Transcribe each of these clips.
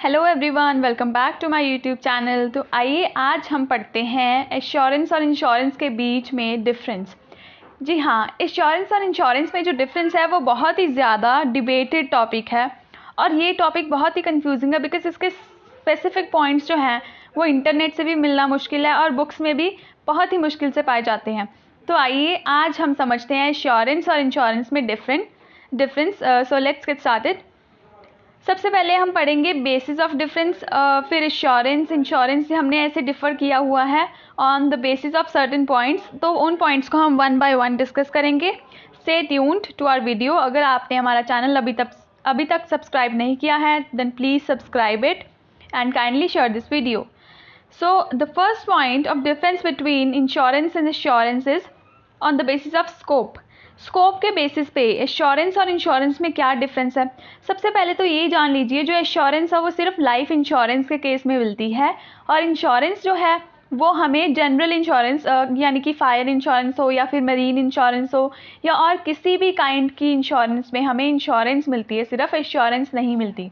Hello everyone, welcome back to my YouTube channel. तो आइए आज हम पढ़ते हैं एश्योरेंस और इंश्योरेंस के बीच में डिफरेंस। जी हाँ, एश्योरेंस और इंश्योरेंस में जो डिफरेंस है वो बहुत ही ज़्यादा डिबेटेड टॉपिक है और ये टॉपिक बहुत ही कंफ्यूजिंग है बिकॉज इसके स्पेसिफिक पॉइंट्स जो हैं वो इंटरनेट से भी मिलना मुश्किल है और बुक्स में भी बहुत ही मुश्किल से पाए जाते हैं। तो आइए आज हम समझते हैं एश्योरेंस और इंश्योरेंस में difference. So let's get started. सबसे पहले हम पढ़ेंगे बेसिस ऑफ डिफरेंस, फिर इंश्योरेंस से हमने ऐसे डिफ़र किया हुआ है on the basis of certain points. तो उन पॉइंट्स को हम वन बाय वन डिस्कस करेंगे। Stay tuned to our video. अगर आपने हमारा चैनल अभी तक सब्सक्राइब नहीं किया है then please subscribe it and kindly share this video. So the first point of difference between insurance and assurance is on the basis of scope के basis पे एश्योरेंस और इंश्योरेंस में क्या डिफरेंस है। सबसे पहले तो ये जान लीजिए, जो एश्योरेंस है वो सिर्फ लाइफ इंश्योरेंस के केस में मिलती है और इंश्योरेंस जो है वो हमें जनरल इंश्योरेंस यानी कि फायर इंश्योरेंस हो या फिर मरीन इंश्योरेंस हो या और किसी भी काइंड की इंश्योरेंस में हमें इंश्योरेंस मिलती है, सिर्फ एश्योरेंस नहीं मिलती।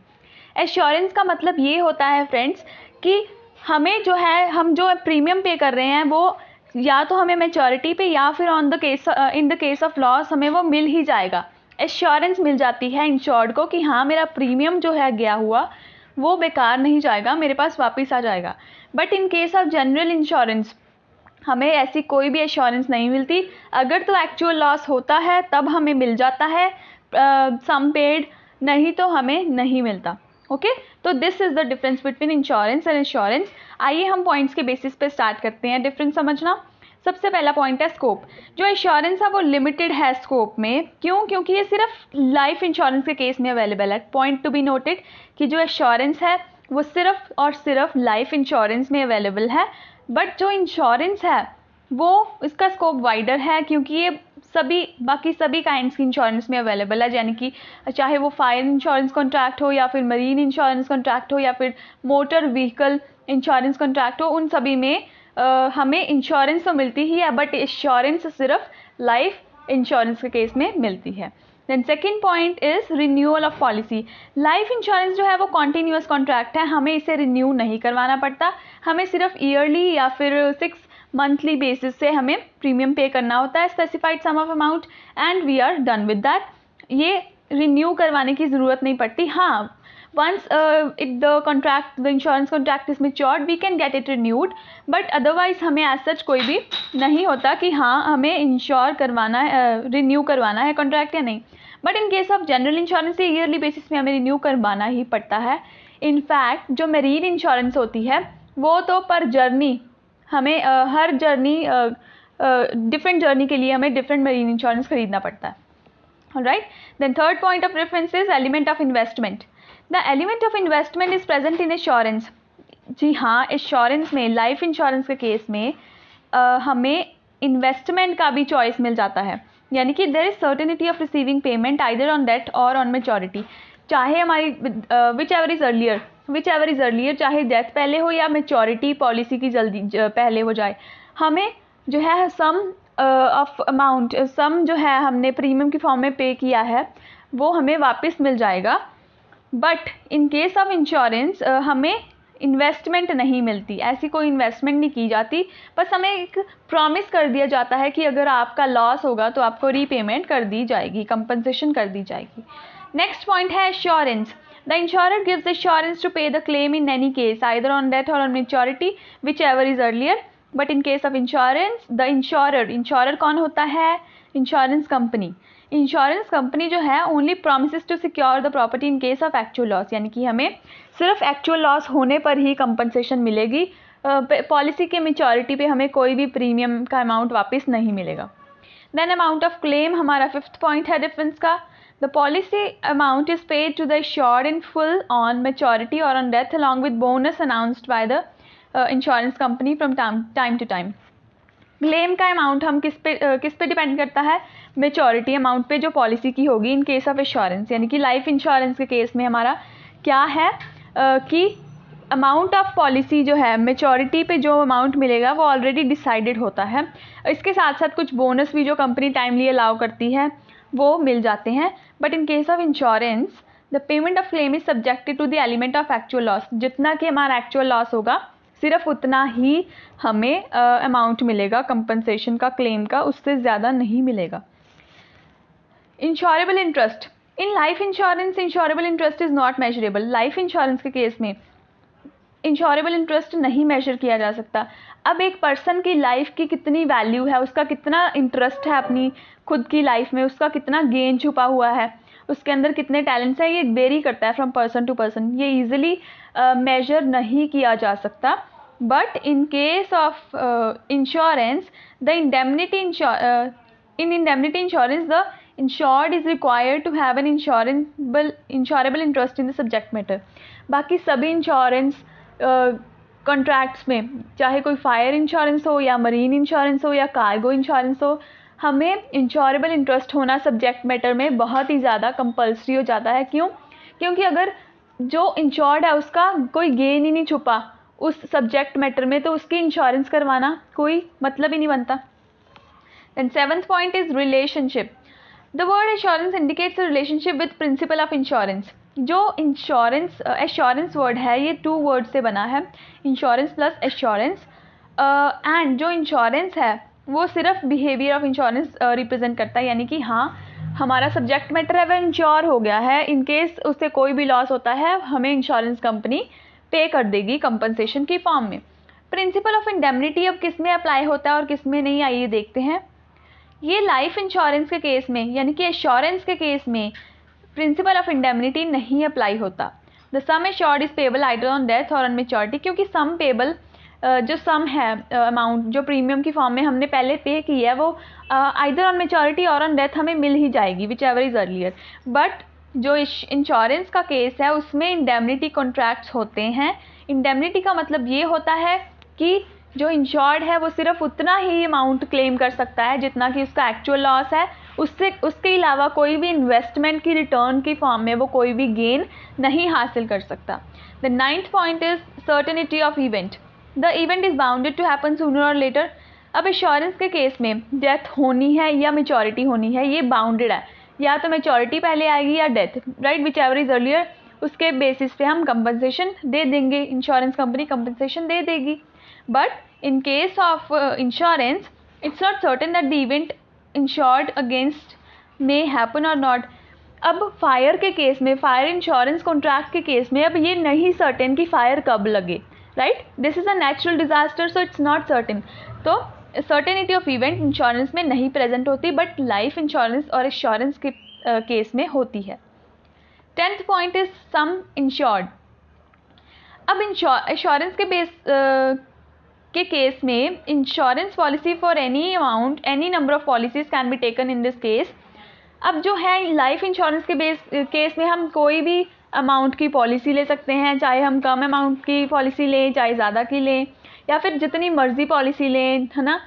एश्योरेंस का मतलब ये होता है फ्रेंड्स कि हमें जो है हम जो प्रीमियम पे कर रहे हैं वो या तो हमें मैच्योरिटी पे या फिर in the case of loss हमें वो मिल ही जाएगा। एश्योरेंस मिल जाती है इंश्योर्ड को कि हाँ मेरा प्रीमियम जो है गया हुआ वो बेकार नहीं जाएगा, मेरे पास वापस आ जाएगा। But in case of general insurance हमें ऐसी कोई भी एश्योरेंस नहीं मिलती। अगर तो एक्चुअल लॉस होता है तब हमें मिल जाता है सम पेड, नहीं तो हमें नहीं मिलता। ओके, तो this is the difference between insurance and assurance. आइए हम पॉइंट्स के बेसिस पे स्टार्ट करते हैं डिफरेंस समझना। सबसे पहला पॉइंट है स्कोप। जो एश्योरेंस है वो लिमिटेड है स्कोप में। क्यों? क्योंकि ये सिर्फ लाइफ इंश्योरेंस के केस में अवेलेबल है। पॉइंट टू बी नोटेड कि जो एश्योरेंस है वो सिर्फ और सिर्फ लाइफ इंश्योरेंस में अवेलेबल है, बट जो इंश्योरेंस है वो इसका स्कोप वाइडर है क्योंकि ये बाकी सभी काइंड्स की इंश्योरेंस में अवेलेबल है। यानी कि चाहे वो फायर इंश्योरेंस कॉन्ट्रैक्ट हो या फिर मरीन इंश्योरेंस कॉन्ट्रैक्ट हो या फिर मोटर व्हीकल इंश्योरेंस कॉन्ट्रैक्ट हो, उन सभी में हमें इंश्योरेंस तो मिलती ही है, बट इंश्योरेंस सिर्फ लाइफ इंश्योरेंस के केस में मिलती है। Then second point is renewal of policy. Life insurance जो है वो कॉन्टीन्यूअस कॉन्ट्रैक्ट है, हमें इसे रिन्यू नहीं करवाना पड़ता। हमें सिर्फ ईयरली या फिर 6 मंथली बेसिस से हमें प्रीमियम पे करना होता है, specified sum of amount, and we are done with that. ये रिन्यू करवाने की ज़रूरत नहीं पड़ती। हाँ, once the insurance contract is matured we can get it renewed, but otherwise हमें as such कोई भी नहीं होता कि हाँ हमें इंश्योर करवाना है, रिन्यू करवाना है कॉन्ट्रैक्ट या नहीं। But in case of general insurance ये ईयरली बेसिस में हमें रिन्यू करवाना ही पड़ता है। इनफैक्ट जो मरीन इंश्योरेंस होती है वो तो पर जर्नी हमें हर जर्नी डिफरेंट जर्नी के लिए हमें डिफरेंट मरीन इंश्योरेंस खरीदना पड़ता है। Alright, then third point of reference is element of investment. The element of investment is present in assurance. जी हाँ, एश्योरेंस में लाइफ इंश्योरेंस के केस में हमें इन्वेस्टमेंट का भी चॉइस मिल जाता है। यानी कि there is certainty of receiving payment either on death और ऑन मैच्योरिटी। चाहे हमारी विच एवर इज अर्लियर, चाहे डेथ पहले हो या मैच्योरिटी पॉलिसी की जल्दी पहले हो जाए, हमें जो है सम ऑफ अमाउंट जो है हमने प्रीमियम की फॉर्म में पे किया है वो हमें वापस मिल जाएगा। But in case of insurance हमें इन्वेस्टमेंट नहीं मिलती, ऐसी कोई इन्वेस्टमेंट नहीं की जाती। बस हमें एक प्रॉमिस कर दिया जाता है कि अगर आपका लॉस होगा तो आपको रीपेमेंट कर दी जाएगी, कंपनसेशन कर दी जाएगी। नेक्स्ट पॉइंट है assurance. The insurer gives assurance to pay the claim in any case either on death और on maturity whichever is earlier. But in case of insurance the insurer कौन होता है? Insurance company. Insurance company जो है only promises to secure the property in case of actual loss. यानी कि हमें सिर्फ एक्चुअल लॉस होने पर ही कंपनसेशन मिलेगी। पॉलिसी के मैच्योरिटी पे हमें कोई भी प्रीमियम का अमाउंट वापस नहीं मिलेगा। देन अमाउंट ऑफ क्लेम हमारा फिफ्थ पॉइंट है डिफरेंस का। The policy amount is paid to the assured in full on maturity और on death along with bonus announced by the insurance company from time to time. Claim का amount हम किस पे depend करता है? Maturity amount पे जो policy की होगी इन केस ऑफ एश्योरेंस। यानी कि लाइफ इंश्योरेंस के केस में हमारा क्या है कि अमाउंट ऑफ पॉलिसी जो है मैच्योरिटी पे जो अमाउंट मिलेगा वो ऑलरेडी डिसाइडेड होता है। इसके साथ साथ कुछ बोनस भी जो कंपनी टाइमली अलाउ करती है वो मिल जाते हैं। But in case of insurance the payment of claim is subjected to the element of actual loss. जितना कि हमारा एक्चुअल लॉस होगा सिर्फ उतना ही हमें अमाउंट मिलेगा कंपनसेशन का, क्लेम का, उससे ज़्यादा नहीं मिलेगा। Insurable interest in life insurance, insurable interest is not measurable. Life insurance के केस में इंश्योरेबल इंटरेस्ट नहीं मेजर किया जा सकता। अब एक पर्सन की लाइफ की कितनी वैल्यू है, उसका कितना इंटरेस्ट है अपनी खुद की लाइफ में, उसका कितना गेन छुपा हुआ है, उसके अंदर कितने टैलेंट्स हैं, ये वेरी करता है फ्रॉम पर्सन टू पर्सन। ये इजीली मेजर नहीं किया जा सकता। But in case of insurance, the indemnity insurance the insured is required to have an insurable interest in the subject matter. बाकी सभी इंश्योरेंस कॉन्ट्रैक्ट्स में, चाहे कोई फायर इंश्योरेंस हो या मरीन इंश्योरेंस हो या कार्गो इंश्योरेंस हो, हमें इंश्योरेबल इंटरेस्ट होना सब्जेक्ट मैटर में बहुत ही ज़्यादा कंपल्सरी हो जाता है। क्यों? क्योंकि अगर जो इंश्योर्ड है उसका कोई गेन ही नहीं छुपा उस सब्जेक्ट मैटर में, तो उसकी इंश्योरेंस करवाना कोई मतलब ही नहीं बनता। And seventh point is relationship. The word assurance indicates a relationship with principle of insurance. जो इंश्योरेंस एश्योरेंस वर्ड है ये 2 वर्ड से बना है, इंश्योरेंस प्लस एश्योरेंस। एंड जो इंश्योरेंस है वो सिर्फ बिहेवियर ऑफ इंश्योरेंस रिप्रेजेंट करता है, यानी कि हाँ हमारा सब्जेक्ट मैटर है वह इंश्योर हो गया है, इन केस उससे कोई भी लॉस होता है हमें इंश्योरेंस कंपनी पे कर देगी कंपनसेशन की फॉर्म में। प्रिंसिपल ऑफ इंडेमनिटी अब किस में अप्लाई होता है और किस में नहीं, आइए देखते हैं। ये लाइफ इंश्योरेंस के केस में, यानी कि एश्योरेंस के केस में प्रिंसिपल ऑफ इंडेमनिटी नहीं अप्लाई होता। The sum assured is payable either on death और ऑन मैच्योरिटी, क्योंकि सम पेबल जो सम है अमाउंट जो प्रीमियम की फॉर्म में हमने पहले पे की है वो आइदर ऑन मैच्योरिटी और ऑन डेथ हमें मिल ही जाएगी, which ever is earlier. But जो इंश्योरेंस का केस है उसमें इंडेमनिटी कॉन्ट्रैक्ट्स होते हैं। इंडेमनिटी का मतलब ये होता है कि जो इंश्योर्ड है वो सिर्फ उतना ही अमाउंट क्लेम कर सकता है जितना कि उसका एक्चुअल लॉस है, उसके अलावा कोई भी इन्वेस्टमेंट की रिटर्न की फॉर्म में वो कोई भी गेन नहीं हासिल कर सकता। The 9th point is certainty of event. The event is bounded to happen sooner और लेटर। अब एश्योरेंस के केस में डेथ होनी है या मैच्योरिटी होनी है ये बाउंडेड है, या तो मैच्योरिटी पहले आएगी या death, right, which ever is earlier, उसके बेसिस पे हम कंपनसेशन दे देंगे, इंश्योरेंस कंपनी कंपनसेशन दे देगी। But in case of insurance it's not certain that the event insured against may happen और नॉट। अब फायर के केस में, फायर इंश्योरेंस कॉन्ट्रैक्ट के केस में अब ये नहीं सर्टेन कि फायर कब लगे, right, this is a natural disaster, so it's not certain. तो सर्टेनिटी ऑफ इवेंट इंश्योरेंस में नहीं प्रेजेंट होती, बट लाइफ इंश्योरेंस और एश्योरेंस के केस में होती है। 10th point is some insured. अब एश्योरेंस के के केस में insurance policy for any amount, any number of policies can be taken in this case. अब जो है लाइफ इंश्योरेंस के केस में हम कोई भी अमाउंट की पॉलिसी ले सकते हैं, चाहे हम कम अमाउंट की पॉलिसी लें चाहे ज़्यादा की लें, या फिर जितनी मर्जी पॉलिसी लें, है ना।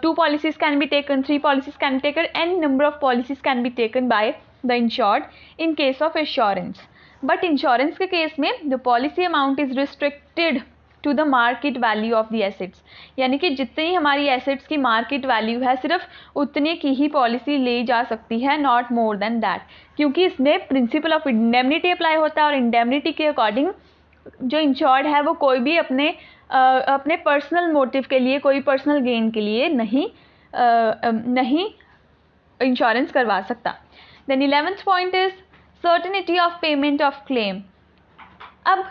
2 policies can be taken, 3 policies can be taken, any number of policies can be taken by the insured in case of assurance. But insurance के केस में the policy amount is restricted to the market value of the assets, यानी कि जितनी हमारी assets की market value है सिर्फ उतने की ही पॉलिसी ली जा सकती है, नॉट मोर देन दैट, क्योंकि इसमें प्रिंसिपल ऑफ इंडेमनिटी अप्लाई होता है और इंडेमनिटी के अकॉर्डिंग जो इंश्योर्ड है वो कोई भी अपने पर्सनल मोटिव के लिए, कोई पर्सनल गेन के लिए नहीं इंश्योरेंस करवा सकता। Then 11th point is certainty of payment of claim. अब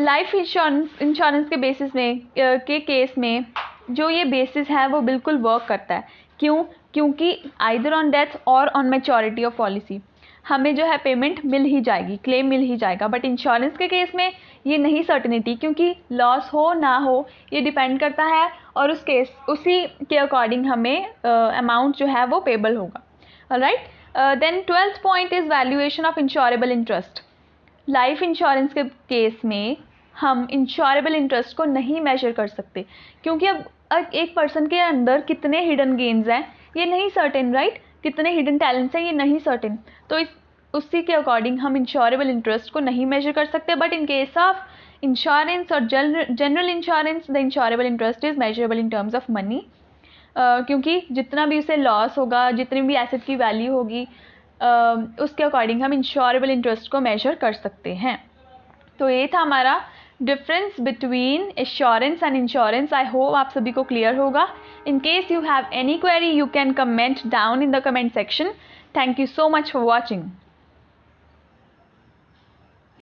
लाइफ इंश्योरेंस के बेसिस में के केस में जो ये बेसिस है वो बिल्कुल वर्क करता है। क्यों? क्योंकि आइदर ऑन डेथ और ऑन मैच्योरिटी ऑफ पॉलिसी हमें जो है पेमेंट मिल ही जाएगी, क्लेम मिल ही जाएगा। बट इंश्योरेंस के केस में ये नहीं सर्टेनिटी, क्योंकि लॉस हो ना हो ये डिपेंड करता है और उसी के अकॉर्डिंग हमें अमाउंट जो है वो पेबल होगा। Alright, then 12th point is valuation of insurable interest. Life insurance के केस में हम इंश्योरेबल इंटरेस्ट को नहीं मेजर कर सकते, क्योंकि अब एक पर्सन के अंदर कितने हिडन गेन्स हैं ये नहीं सर्टेन, राइट, कितने हिडन टैलेंट्स हैं ये नहीं सर्टेन, तो उसी के अकॉर्डिंग हम इंश्योरेबल इंटरेस्ट को नहीं मेजर कर सकते। But in case of insurance और general insurance the insurable interest is measurable in terms of money, क्योंकि जितना भी उसे लॉस होगा, जितनी भी एसेट की वैल्यू होगी, उसके अकॉर्डिंग हम इंश्योरेबल इंटरेस्ट को मेजर कर सकते हैं। तो ये था हमारा difference between assurance and insurance. I hope आप सभी को क्लियर होगा। In case you have any query, you can comment down in the comment section. Thank you so much for watching.